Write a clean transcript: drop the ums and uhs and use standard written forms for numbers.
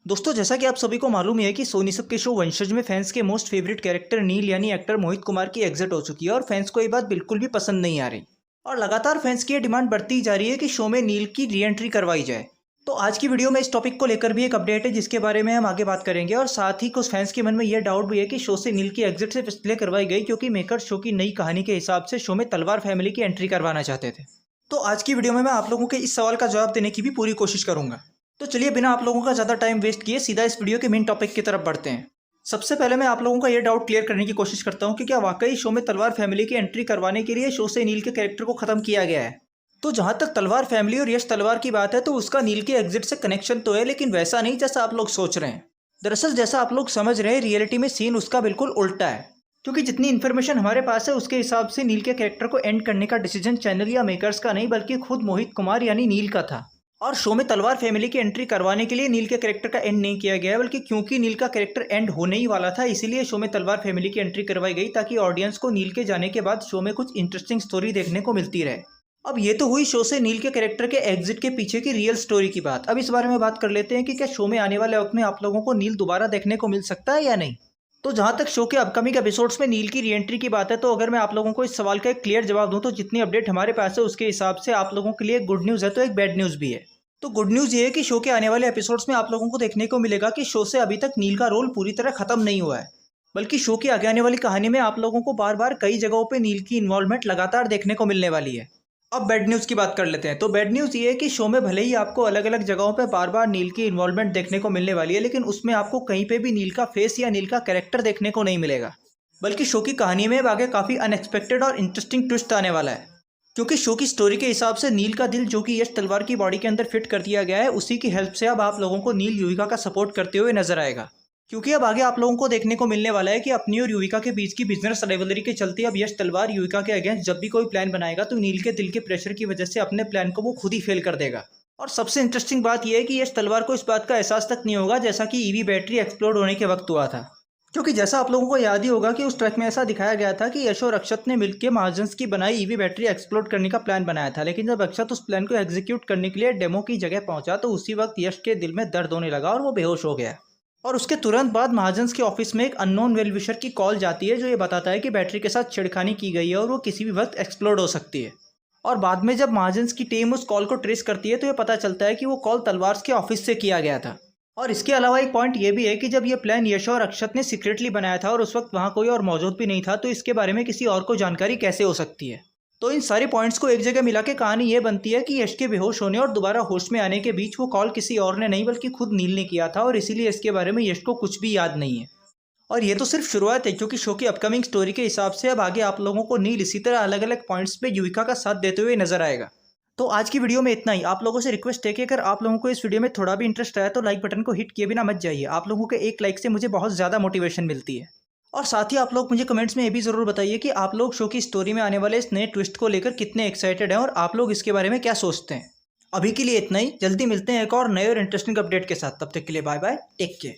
दोस्तों, जैसा कि आप सभी को मालूम ही है कि सोनी सब के शो वंशज में फैंस के मोस्ट फेवरेट कैरेक्टर नील यानी एक्टर मोहित कुमार की एग्जिट हो चुकी है और फैंस को ये बात बिल्कुल भी पसंद नहीं आ रही और लगातार फैंस की ये डिमांड बढ़ती जा रही है कि शो में नील की री एंट्री करवाई जाए। तो आज की वीडियो में इस टॉपिक को लेकर भी एक अपडेट है जिसके बारे में हम आगे बात करेंगे और साथ ही कुछ फैंस के मन में यह डाउट भी है कि शो से नील की एग्जिट सिर्फ इसलिए करवाई गई क्योंकि मेकर शो की नई कहानी के हिसाब से शो में तलवार फैमिली की एंट्री करवाना चाहते थे। तो आज की वीडियो में मैं आप लोगों के इस सवाल का जवाब देने की भी पूरी कोशिश करूंगा। तो चलिए बिना आप लोगों का ज़्यादा टाइम वेस्ट किए सीधा इस वीडियो के मेन टॉपिक की तरफ बढ़ते हैं। सबसे पहले मैं आप लोगों का ये डाउट क्लियर करने की कोशिश करता हूँ कि क्या वाकई शो में तलवार फैमिली की एंट्री करवाने के लिए शो से नील के कैरेक्टर को खत्म किया गया है। तो जहाँ तक तलवार फैमिली और यश तलवार की बात है तो उसका नील के एग्जिट से कनेक्शन तो है, लेकिन वैसा नहीं जैसा आप लोग सोच रहे हैं। दरअसल जैसा आप लोग समझ रहे हैं रियलिटी में सीन उसका बिल्कुल उल्टा है, क्योंकि जितनी इन्फॉर्मेशन हमारे पास है उसके हिसाब से नील के कैरेक्टर को एंड करने का डिसीजन चैनल या मेकर्स का नहीं बल्कि खुद मोहित कुमार यानी नील का था। और शो में तलवार फैमिली की एंट्री करवाने के लिए नील के कैरेक्टर का एंड नहीं किया गया है, बल्कि क्योंकि नील का कैरेक्टर एंड होने ही वाला था इसीलिए शो में तलवार फैमिली की एंट्री करवाई गई ताकि ऑडियंस को नील के जाने के बाद शो में कुछ इंटरेस्टिंग स्टोरी देखने को मिलती रहे। अब ये तो हुई शो से नील के कैरेक्टर के एग्जिट के पीछे की रियल स्टोरी की बात। अब इस बारे में बात कर लेते हैं कि क्या शो में आने वाले वक्त में आप लोगों को नील दोबारा देखने को मिल सकता है या नहीं। तो जहाँ तक शो के अपकमिंग एपिसोड्स में नील की री एंट्री की बात है तो अगर मैं आप लोगों को इस सवाल का एक क्लियर जवाब दूं तो जितनी अपडेट हमारे पास है उसके हिसाब से आप लोगों के लिए एक गुड न्यूज़ है तो एक बैड न्यूज़ भी है। तो गुड न्यूज़ ये है कि शो के आने वाले एपिसोड्स में आप लोगों को देखने को मिलेगा कि शो से अभी तक नील का रोल पूरी तरह खत्म नहीं हुआ है, बल्कि शो की आगे आने वाली कहानी में आप लोगों को बार बार कई जगहों पे नील की इन्वॉल्वमेंट लगातार देखने को मिलने वाली है। अब बैड न्यूज़ की बात कर लेते हैं। तो बैड न्यूज़ ये है कि शो में भले ही आपको अलग अलग जगहों पे बार बार नील की इन्वॉल्वमेंट देखने को मिलने वाली है, लेकिन उसमें आपको कहीं पे भी नील का फेस या नील का कैरेक्टर देखने को नहीं मिलेगा, बल्कि शो की कहानी में अब आगे काफ़ी अनएक्सपेक्टेड और इंटरेस्टिंग ट्विस्ट आने वाला है। क्योंकि शो की स्टोरी के हिसाब से नील का दिल जो कि यश तलवार की बॉडी के अंदर फिट कर दिया गया है उसी की हेल्प से अब आप लोगों को नील युविका का सपोर्ट करते हुए नजर आएगा। क्योंकि अब आगे आप लोगों को देखने को मिलने वाला है कि अपनी और युविका के बीच की बिजनेस राइवलरी के चलते अब यश तलवार युविका के अगेंस्ट जब भी कोई प्लान बनाएगा तो नील के दिल के प्रेशर की वजह से अपने प्लान को वो खुद ही फेल कर देगा। और सबसे इंटरेस्टिंग बात यह है कि यश तलवार को इस बात का एहसास तक नहीं होगा जैसा कि ईवी बैटरी एक्सप्लोड होने के वक्त हुआ था। क्योंकि जैसा आप लोगों को याद ही होगा कि उस ट्रैक में ऐसा दिखाया गया था कि यश और अक्षत ने मिलकर महाजन्स की बनाई ईवी बैटरी एक्सप्लोड करने का प्लान बनाया था, लेकिन जब अक्षत उस प्लान को एग्जीक्यूट करने के लिए डेमो की जगह पहुंचा तो उसी वक्त यश के दिल में दर्द होने लगा और वो बेहोश हो गया। और उसके तुरंत बाद महाजन्स के ऑफिस में एक अननोन वेल विशर की कॉल जाती है जो ये बताता है कि बैटरी के साथ छेड़खानी की गई है और वो किसी भी वक्त एक्सप्लोड हो सकती है। और बाद में जब महाजन्स की टीम उस कॉल को ट्रेस करती है तो ये पता चलता है कि वो कॉल तलवार के ऑफिस से किया गया था। और इसके अलावा एक पॉइंट ये भी है कि जब ये प्लान यश और अक्षत ने सीक्रेटली बनाया था और उस वक्त वहाँ कोई और मौजूद भी नहीं था तो इसके बारे में किसी और को जानकारी कैसे हो सकती है। तो इन सारे पॉइंट्स को एक जगह मिला के कहानी ये बनती है कि यश के बेहोश होने और दोबारा होश में आने के बीच वो कॉल किसी और ने नहीं बल्कि खुद नील ने किया था और इसीलिए इसके बारे में यश को कुछ भी याद नहीं है। और ये तो सिर्फ शुरुआत है क्योंकि शो की अपकमिंग स्टोरी के हिसाब से अब आगे आप लोगों को नील इसी तरह अलग अलग पॉइंट्स पे युविका का साथ देते हुए नजर आएगा। तो आज की वीडियो में इतना ही। आप लोगों से रिक्वेस्ट है कि अगर आप लोगों को इस वीडियो में थोड़ा भी इंटरेस्ट आया तो लाइक बटन को हिट किए बिना मत जाइए। आप लोगों के एक लाइक से मुझे बहुत ज़्यादा मोटिवेशन मिलती है। और साथ ही आप लोग मुझे कमेंट्स में ये भी ज़रूर बताइए कि आप लोग शो की स्टोरी में आने वाले इस नए ट्विस्ट को लेकर कितने एक्साइटेड हैं और आप लोग इसके बारे में क्या सोचते हैं। अभी के लिए इतना ही। जल्दी मिलते हैं एक और नए और इंटरेस्टिंग अपडेट के साथ। तब तक के लिए बाय बाय, टेक केयर।